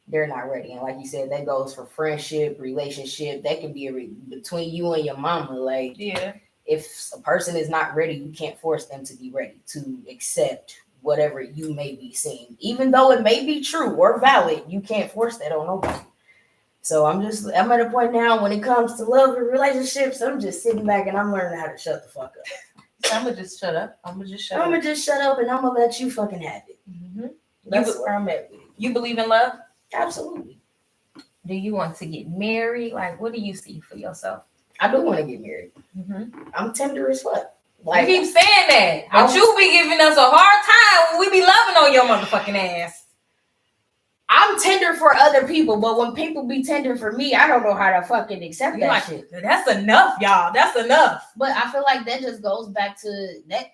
they're not ready. And like you said, that goes for friendship, relationship. That can be between you and your mama. Like, yeah, if a person is not ready, you can't force them to be ready to accept whatever you may be seeing, even though it may be true or valid. You can't force that on nobody. So I'm at a point now when it comes to love and relationships, I'm just sitting back and I'm learning how to shut the fuck up. So I'm gonna just shut up. I'm gonna just shut up and I'm gonna let you fucking have it. Mm-hmm. That's where I'm at with it. You believe in love? Absolutely. Do you want to get married? Like, what do you see for yourself? I do want to get married. Mm-hmm. I'm tender as fuck. Like, you keep saying that, but you be giving us a hard time when we be loving on your motherfucking ass. I'm tender for other people, but when people be tender for me, I don't know how to fucking accept that shit. That's enough, y'all. That's enough. But I feel like that just goes back to that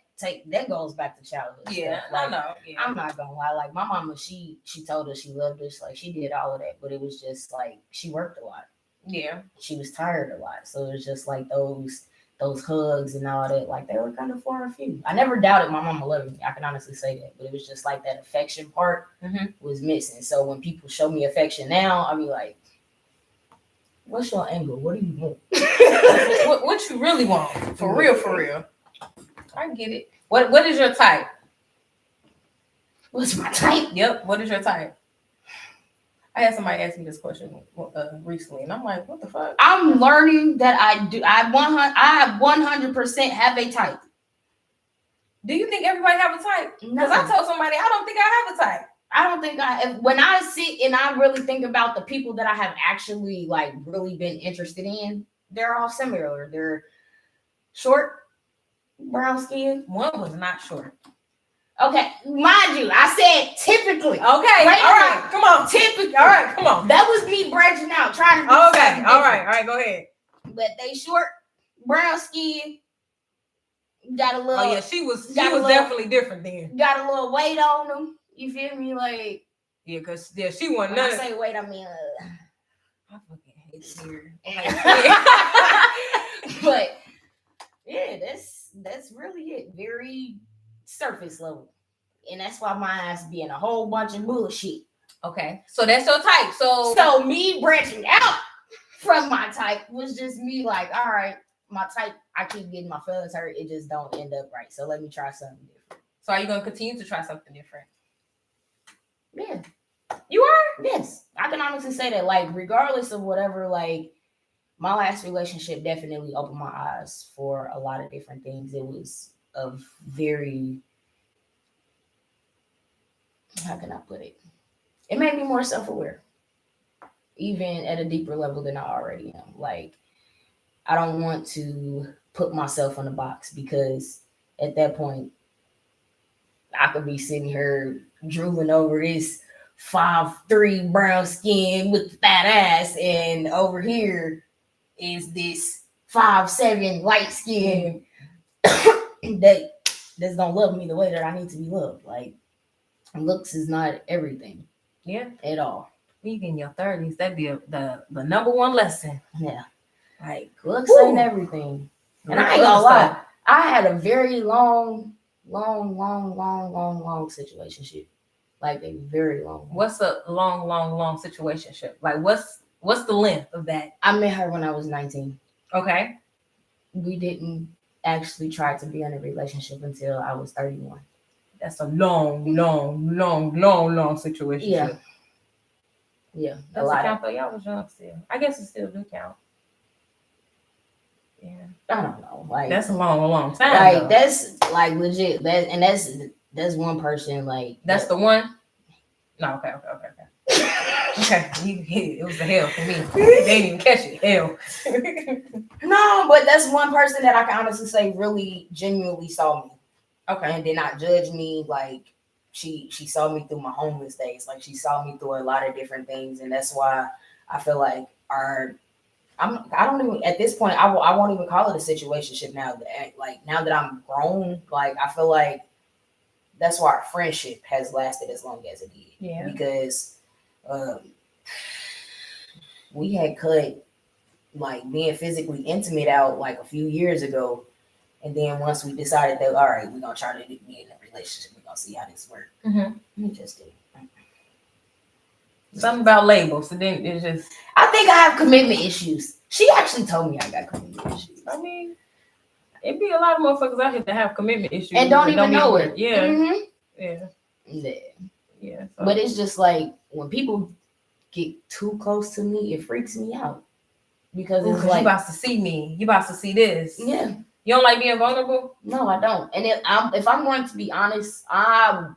goes back to childhood. Yeah, stuff. Like, I know. Yeah. I'm not gonna lie. Like, my mama, she told us she loved us. Like, she did all of that, but it was just like she worked a lot. Yeah. She was tired a lot. So it was just like those hugs and all that, like, they were kind of far and few. I never doubted my mama loving me. I can honestly say that. But it was just like that affection part was missing. So when people show me affection now, I'll be like, what's your angle? What do you want? what you really want? For real. I get it. What is your type? What's my type? Yep. What is your type? I had somebody ask me this question recently, and I'm like, "What the fuck?" I'm learning that I 100% have a type. Do you think everybody have a type? Because I told somebody I don't think I have a type. I don't think when I sit and I really think about the people that I have actually like really been interested in, they're all similar. They're short, brown skin. One was not short. Okay, mind you, I said typically. Okay, all right, come on. Typically. All right, come on. That was me branching out, trying to do okay, all right, go ahead. But they short, brown skin, got a little. Oh yeah, she was definitely different then. Got a little weight on them. You feel me? Like yeah, cause she wasn't. When I say weight, I mean I fucking hate it here. But yeah, that's really it. Very surface level, and that's why my ass be in a whole bunch of bullshit. Okay, so that's your type. So me branching out from my type was just me like, all right, my type. I keep getting my feelings hurt. It just don't end up right. So let me try something different. So are you gonna continue to try something different? Yeah. You are? Yes. I can honestly say that, like, regardless of whatever, like, my last relationship definitely opened my eyes for a lot of different things. It was a very, how can I put it? It made me more self-aware, even at a deeper level than I already am. Like, I don't want to put myself in a box because at that point, I could be sitting here drooling over this 5'3" brown skin with fat ass, and over here is this 5'7" light skin that's gonna love me the way that I need to be loved. Like, looks is not everything. Yeah, at all. You in your 30s, that'd be the number one lesson. Yeah, like looks ain't everything. And I ain't gonna lie, I had a very long situationship. Like a very long. What's a long situationship? Like what's the length of that? I met her when I was 19. Okay. We didn't actually try to be in a relationship until I was 31. That's a long situation. Yeah. Yeah. That's a count though. Y'all was young still. I guess it still do count. Yeah. I don't know. Like that's a long time. Like though. That's like legit. That's one person. Like that's the one. No. Okay. Okay. It was the hell for me. They didn't even catch it. Hell. No, but that's one person that I can honestly say really genuinely saw me. Okay. And did not judge me. Like she saw me through my homeless days. Like she saw me through a lot of different things, and that's why I feel like I don't even at this point I won't even call it a situationship now. Like now that I'm grown, like I feel like that's why our friendship has lasted as long as it did. Yeah. Because we had cut like being physically intimate out like a few years ago, and then once we decided that all right, we're gonna try to be in a relationship, we're gonna see how this works. We just did. Something about labels. So then it's just. I think I have commitment issues. She actually told me I got commitment issues. I mean, it'd be a lot of motherfuckers out here that have commitment issues and don't even know it. Yeah. Mm-hmm. Yeah. So. But it's just like when people get too close to me, it freaks me out because it's like you about to see me. You about to see this. Yeah. You don't like being vulnerable? No, I don't. And if I'm going to be honest, I'm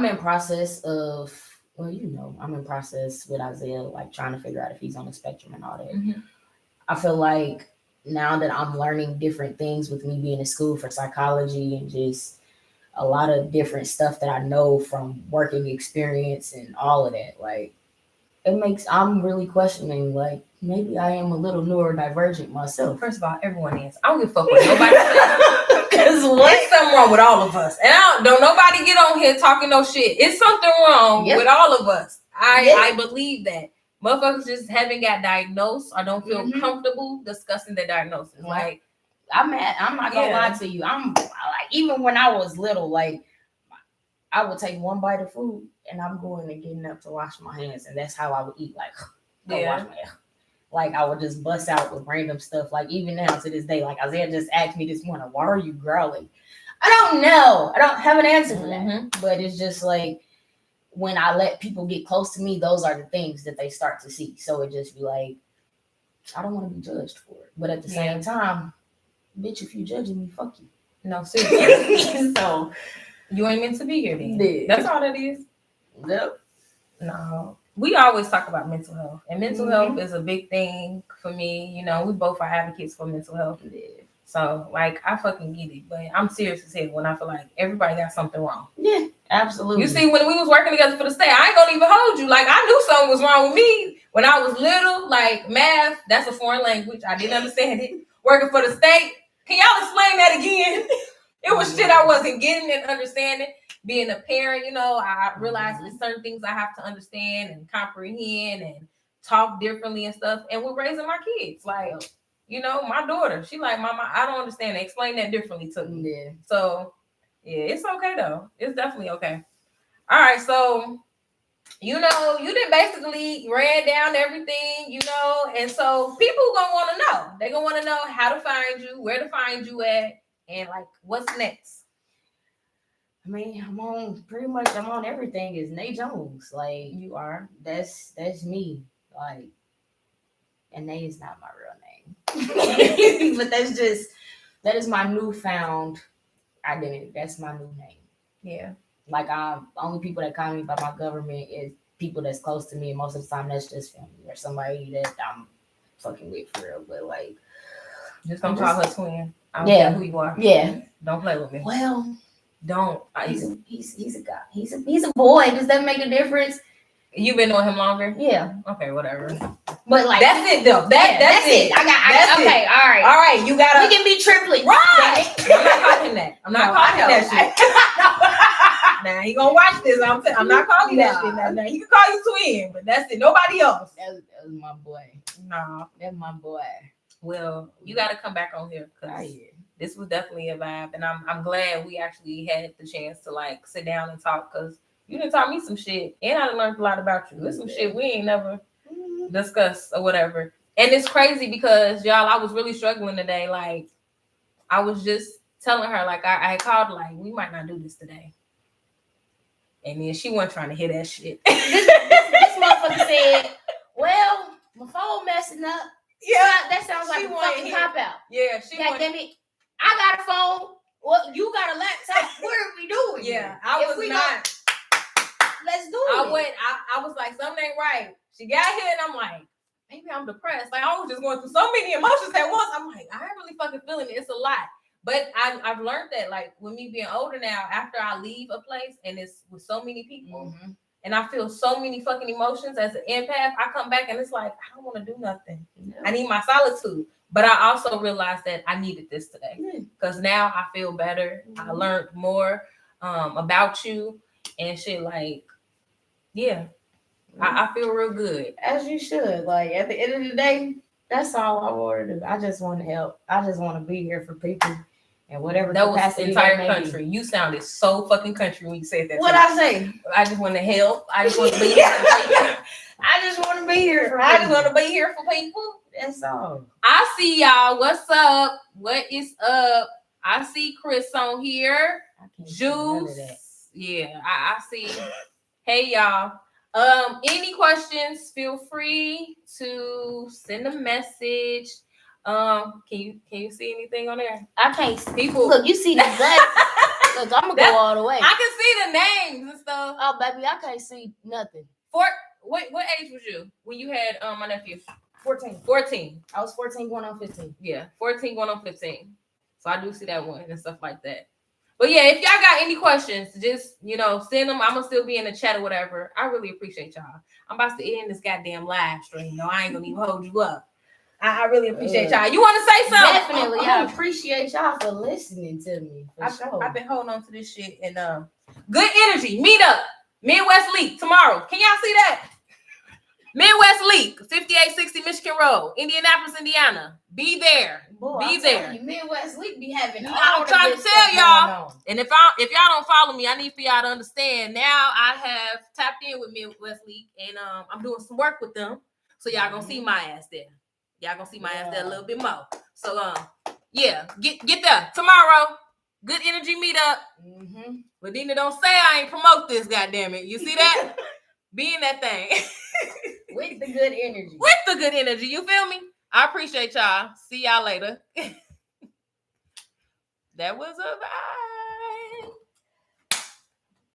in process of, well, I'm in process with Isaiah, like trying to figure out if he's on the spectrum and all that. Mm-hmm. I feel like now that I'm learning different things with me being in school for psychology and just a lot of different stuff that I know from working experience and all of that, like I'm really questioning, like maybe I am a little neurodivergent myself. First of all, everyone is. I don't give a fuck what nobody says. Because there's something wrong with all of us. And don't nobody get on here talking no shit. It's something wrong with all of us. I believe that. Motherfuckers just haven't got diagnosed or don't feel comfortable discussing their diagnosis. Like, I'm not gonna lie to you. I'm like, even when I was little, like I would take one bite of food and I'm going and getting up to wash my hands, and that's how I would eat. Like, wash my hands. Like I would just bust out with random stuff. Like even now to this day, like Isaiah just asked me this morning, why are you growling? I don't know. I don't have an answer for that. But it's just like when I let people get close to me, those are the things that they start to see. So it just be like, I don't want to be judged for it. But at the same time, bitch, if you judging me, fuck you. No, seriously. So You ain't meant to be here then. Yeah. That's all that is. Yep. No. We always talk about mental health. And mental Mhm. health is a big thing for me. You know, we both are advocates for mental health. Yeah. So, like, I fucking get it. But I'm serious as hell when I feel like everybody got something wrong. Yeah, absolutely. You see, when we was working together for the state, I ain't gonna even hold you. Like, I knew something was wrong with me when I was little. Like, math, that's a foreign language. I didn't understand it. Working for the state. Can y'all explain that again? It was shit I wasn't getting and understanding. Being a parent, you know, I realized there's certain things I have to understand and comprehend and talk differently and stuff. And we're raising my kids. Like, you know, my daughter, she like, Mama, I don't understand it. Explain that differently to me. Yeah. So, yeah, it's okay though. It's definitely okay. All right, so you know, you did basically ran down everything, you know, and so people gonna want to know. They're gonna want to know how to find you, where to find you at, and like what's next. I mean, I'm on everything. Is Nay Jones. Like, You are. that's me. Like, and Nay is not my real name. But that is my newfound identity. That's my new name. Yeah. Like, only people that call me by my government is people that's close to me, and most of the time that's just family or somebody that I'm fucking with for real. But like, Just don't call her twin. I don't Yeah. care who you are. yeah. Don't play with me. Well, Don't. he's a guy. He's a boy. Does that make a difference? You've been knowing him longer? Yeah. Okay, whatever. But like, That's it though. That's it. That's okay. it. All right. All right, you gotta. We can be triplets. Right. I'm not calling that. I'm not No, calling I that shit. know. Now he gonna watch this. I'm not calling that shit. Now he can call you twin, but that's it. Nobody else. That was my boy. No. That's my boy. Well, you gotta come back on here because this was definitely a vibe, and I'm glad we actually had the chance to like sit down and talk because you done taught me some shit, and I learned a lot about you. There's some shit we ain't never discussed or whatever. And it's crazy because y'all, I was really struggling today. Like, I was just telling her, like, I called, like, we might not do this today. And then she wasn't trying to hear that shit. This motherfucker said, well, my phone messing up. Yeah, That sounds like she a wanted fucking him. cop out. Yeah, she God damn it. I got a phone. Well, you got a laptop. What are we doing? Yeah, here? I If was we not. Let's do I it. went, I was like, something ain't right. She got here and I'm like, maybe I'm depressed. Like, I was just going through so many emotions at once. I'm like, I ain't really fucking feeling it. It's a lot. But I've learned that, like, with me being older now, after I leave a place and it's with so many people and I feel so many fucking emotions as an empath, I come back and it's like, I don't want to do nothing. I need my solitude. But I also realized that I needed this today because now I feel better. I learned more about you and shit. Like, yeah, I feel real good. As you should. Like, at the end of the day, that's all I want to do. I just want to help. I just want to be here for people and whatever That was the capacity entire that may country. You sounded so fucking country when you said that. What I say? I just want to help. I just want to be here. I just want to be here for I just people. want to be here for people. That's all. I see y'all. What's up? What is up? I see Chris on here. I can't see none of Juice. that. Yeah, I see. Hey y'all. Any questions? Feel free to send a message. Can you see anything on there? I can't see. People, Look, you see the gut. Look, I'm gonna go all the way. I can see the names and stuff. Oh, baby, I can't see nothing. What age was you when you had my nephew? 14. 14. I was 14 going on 15. Yeah, 14 going on 15. So I do see that one and stuff like that. But yeah, if y'all got any questions, just, you know, send them. I'm going to still be in the chat or whatever. I really appreciate y'all. I'm about to end this goddamn live stream. No, I ain't going to even hold you up. I really appreciate y'all. You want to say something? Definitely. I appreciate y'all for listening to me. I've been holding on to this shit. And good energy. Meet up. Midwest League tomorrow. Can y'all see that? Midwest League, 5860 Michigan Road, Indianapolis, Indiana. Be there. Boy, Be there. You, Midwest League be having No, all I'm the trying good to tell stuff y'all. going on. And if y'all don't follow me, I need for y'all to understand. Now I have tapped in with Midwest League, and I'm doing some work with them. So y'all gonna see my ass there. Y'all gonna see my ass there a little bit more. So yeah, get there tomorrow. Good energy meetup. But Dina, don't say I ain't promote this. Goddamn it, you see that? Be in that thing. With the good energy. With the good energy, you feel me? I appreciate y'all. See y'all later. That was a vibe.